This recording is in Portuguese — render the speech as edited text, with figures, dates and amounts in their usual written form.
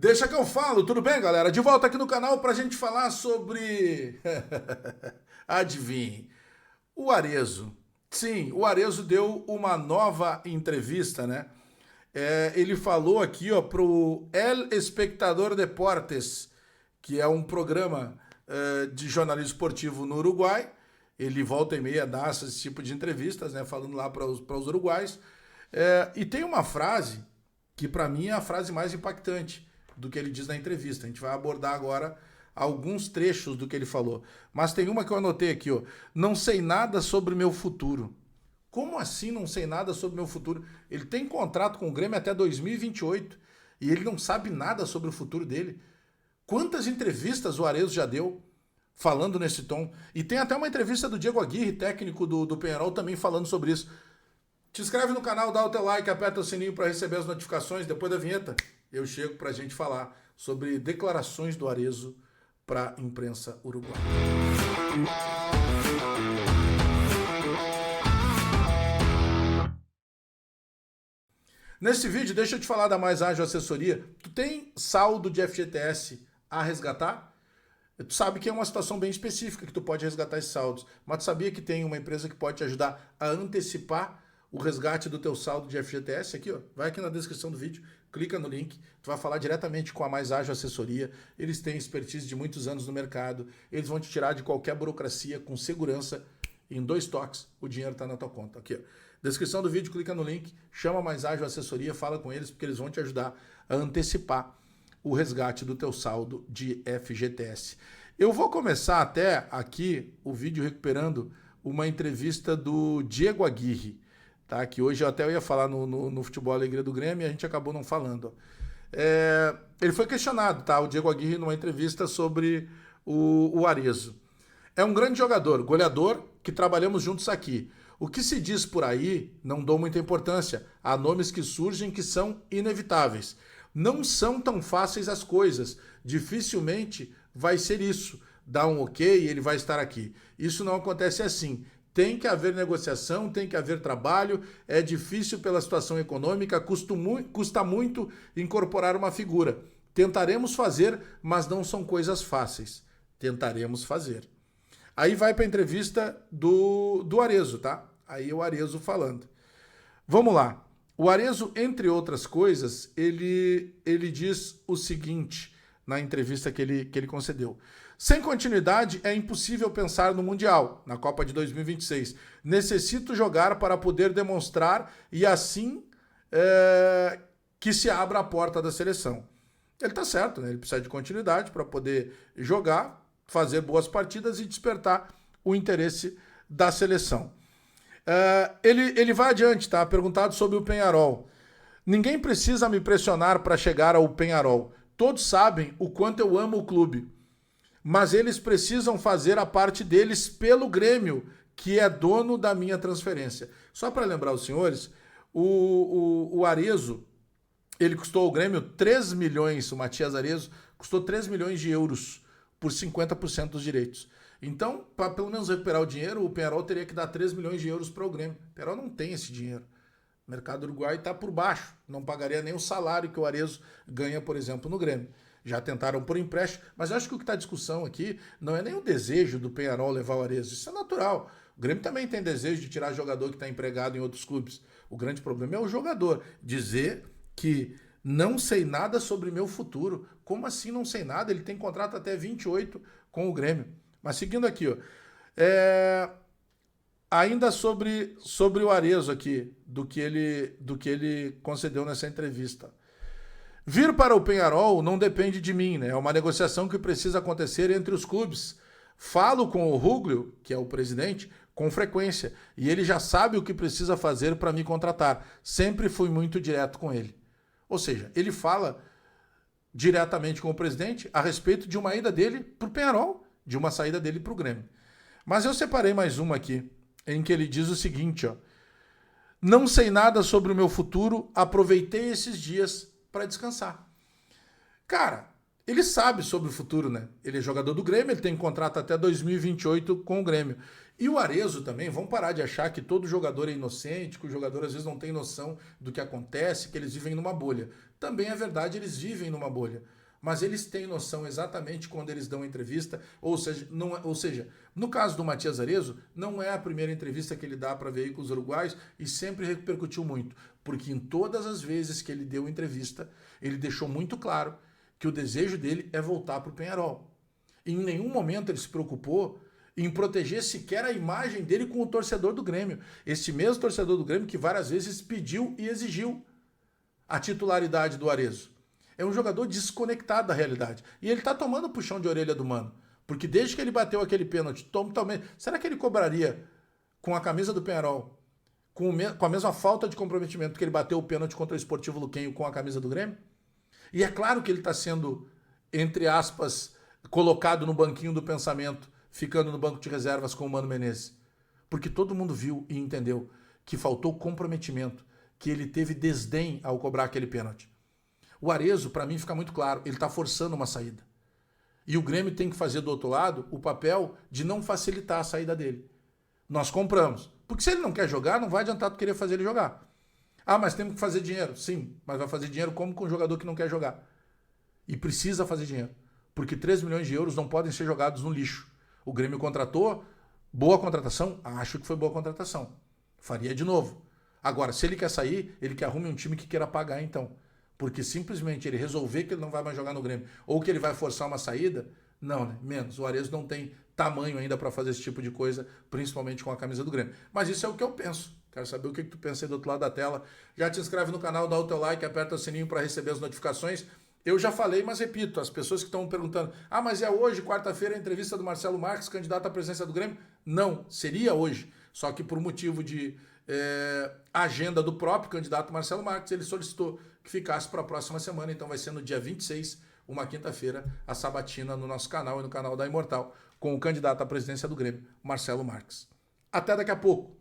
Deixa que eu falo, tudo bem, galera? De volta aqui no canal pra gente falar sobre. Adivinhe, o Arezzo. Sim, o Arezzo deu uma nova entrevista, né? Ele falou aqui, ó, pro El Espectador Deportes, que é um programa de jornalismo esportivo no Uruguai. Ele volta e meia dá esse tipo de entrevistas, né? Falando lá para os uruguais. E tem uma frase que para mim é a frase mais impactante do que ele diz na entrevista. A gente vai abordar agora alguns trechos do que ele falou. Mas tem uma que eu anotei aqui, ó. Não sei nada sobre o meu futuro. Como assim não sei nada sobre o meu futuro? Ele tem contrato com o Grêmio até 2028 e ele não sabe nada sobre o futuro dele. Quantas entrevistas o Arezzo já deu falando nesse tom? E tem até uma entrevista do Diego Aguirre, técnico do Peñarol, também falando sobre isso. Te inscreve no canal, dá o teu like, aperta o sininho para receber as notificações. Depois da vinheta, eu chego para a gente falar sobre declarações do Arezzo para a imprensa uruguaia. Nesse vídeo, deixa eu te falar da Mais Ágil Assessoria. Tu tem saldo de FGTS a resgatar? Tu sabe que é uma situação bem específica que tu pode resgatar esses saldos, mas tu sabia que tem uma empresa que pode te ajudar a antecipar o resgate do teu saldo de FGTS? Aqui, ó, vai aqui na descrição do vídeo, clica no link, tu vai falar diretamente com a Mais Ágil Assessoria. Eles têm expertise de muitos anos no mercado, eles vão te tirar de qualquer burocracia com segurança. Em 2 toques, o dinheiro está na tua conta. Aqui, ó. Descrição do vídeo, clica no link, chama Mais Ágil Assessoria, fala com eles, porque eles vão te ajudar a antecipar o resgate do teu saldo de FGTS. Eu vou começar até aqui o vídeo recuperando uma entrevista do Diego Aguirre, tá? Que hoje eu até ia falar no Futebol Alegria do Grêmio e a gente acabou não falando. Ele foi questionado, tá? O Diego Aguirre numa entrevista sobre o Arezzo. É um grande jogador, goleador, que trabalhamos juntos aqui. O que se diz por aí, não dou muita importância. Há nomes que surgem que são inevitáveis. Não são tão fáceis as coisas. Dificilmente vai ser isso. Dá um ok e ele vai estar aqui. Isso não acontece assim. Tem que haver negociação, tem que haver trabalho. É difícil pela situação econômica, custa muito incorporar uma figura. Tentaremos fazer, mas não são coisas fáceis. Tentaremos fazer. Aí vai para a entrevista do Arezzo, tá? Aí o Arezzo falando. Vamos lá. O Arezzo, entre outras coisas, ele diz o seguinte na entrevista que ele concedeu. Sem continuidade, é impossível pensar no Mundial, na Copa de 2026. Necessito jogar para poder demonstrar e assim que se abra a porta da seleção. Ele tá certo, né? Ele precisa de continuidade para poder jogar, fazer boas partidas e despertar o interesse da seleção. Ele vai adiante, tá? Perguntado sobre o Peñarol. Ninguém precisa me pressionar para chegar ao Peñarol. Todos sabem o quanto eu amo o clube. Mas eles precisam fazer a parte deles pelo Grêmio, que é dono da minha transferência. Só para lembrar os senhores, o Arezzo, ele custou ao Grêmio 3 milhões, o Matias Arezzo custou 3 milhões de euros por 50% dos direitos. Então, para pelo menos recuperar o dinheiro, o Peñarol teria que dar 3 milhões de euros para o Grêmio. O Peñarol não tem esse dinheiro. O mercado uruguaio está por baixo. Não pagaria nem o salário que o Arezzo ganha, por exemplo, no Grêmio. Já tentaram por empréstimo, mas eu acho que o que está em discussão aqui não é nem o desejo do Peñarol levar o Arezzo. Isso é natural. O Grêmio também tem desejo de tirar jogador que está empregado em outros clubes. O grande problema é o jogador dizer que não sei nada sobre meu futuro. Como assim não sei nada? Ele tem contrato até 28 com o Grêmio. Mas seguindo aqui, ó. Ainda sobre o Arezzo aqui, do que ele concedeu nessa entrevista. Vir para o Peñarol não depende de mim, né? É uma negociação que precisa acontecer entre os clubes. Falo com o Ruglio, que é o presidente, com frequência, e ele já sabe o que precisa fazer para me contratar. Sempre fui muito direto com ele. Ou seja, ele fala diretamente com o presidente a respeito de uma ida dele para o Peñarol, de uma saída dele para o Grêmio. Mas eu separei mais uma aqui, em que ele diz o seguinte, ó. Não sei nada sobre o meu futuro, aproveitei esses dias para descansar. Cara, Ele sabe sobre o futuro, né? Ele é jogador do Grêmio, ele tem contrato até 2028 com o Grêmio. E o Arezzo também, vamos parar de achar que todo jogador é inocente, que o jogador às vezes não tem noção do que acontece, que eles vivem numa bolha. Também é verdade, eles vivem numa bolha. Mas eles têm noção exatamente quando eles dão entrevista, ou seja, no caso do Matias Arezzo, não é a primeira entrevista que ele dá para veículos uruguaios e sempre repercutiu muito, porque em todas as vezes que ele deu entrevista, ele deixou muito claro que o desejo dele é voltar para o Peñarol. Em nenhum momento ele se preocupou em proteger sequer a imagem dele com o torcedor do Grêmio. Este mesmo torcedor do Grêmio que várias vezes pediu e exigiu a titularidade do Arezzo. É um jogador desconectado da realidade. E ele tá tomando puxão de orelha do Mano. Porque desde que ele bateu aquele pênalti, será que ele cobraria com a camisa do Peñarol, com a mesma falta de comprometimento que ele bateu o pênalti contra o Esportivo Luquenho com a camisa do Grêmio? E é claro que ele está sendo, entre aspas, colocado no banquinho do pensamento, ficando no banco de reservas com o Mano Menezes. Porque todo mundo viu e entendeu que faltou comprometimento, que ele teve desdém ao cobrar aquele pênalti. O Arezzo, para mim, fica muito claro, ele está forçando uma saída. E o Grêmio tem que fazer do outro lado o papel de não facilitar a saída dele. Nós compramos. Porque se ele não quer jogar, não vai adiantar tu querer fazer ele jogar. Ah, mas temos que fazer dinheiro. Sim, mas vai fazer dinheiro como com um jogador que não quer jogar. E precisa fazer dinheiro. Porque 3 milhões de euros não podem ser jogados no lixo. O Grêmio contratou, boa contratação? Acho que foi boa contratação. Faria de novo. Agora, se ele quer sair, ele que arrume um time que queira pagar então. Porque simplesmente ele resolver que ele não vai mais jogar no Grêmio ou que ele vai forçar uma saída, não, né? Menos. O Arezzo não tem tamanho ainda para fazer esse tipo de coisa, principalmente com a camisa do Grêmio. Mas isso é o que eu penso. Quero saber o que tu pensa aí do outro lado da tela. Já te inscreve no canal, dá o teu like, aperta o sininho para receber as notificações. Eu já falei, mas repito, as pessoas que estão perguntando, mas é hoje, quarta-feira, a entrevista do Marcelo Marques, candidato à presidência do Grêmio? Não, seria hoje. Só que por motivo de agenda do próprio candidato Marcelo Marques, ele solicitou que ficasse para a próxima semana, então vai ser no dia 26, uma quinta-feira, a sabatina no nosso canal e no canal da Imortal, com o candidato à presidência do Grêmio, Marcelo Marques. Até daqui a pouco.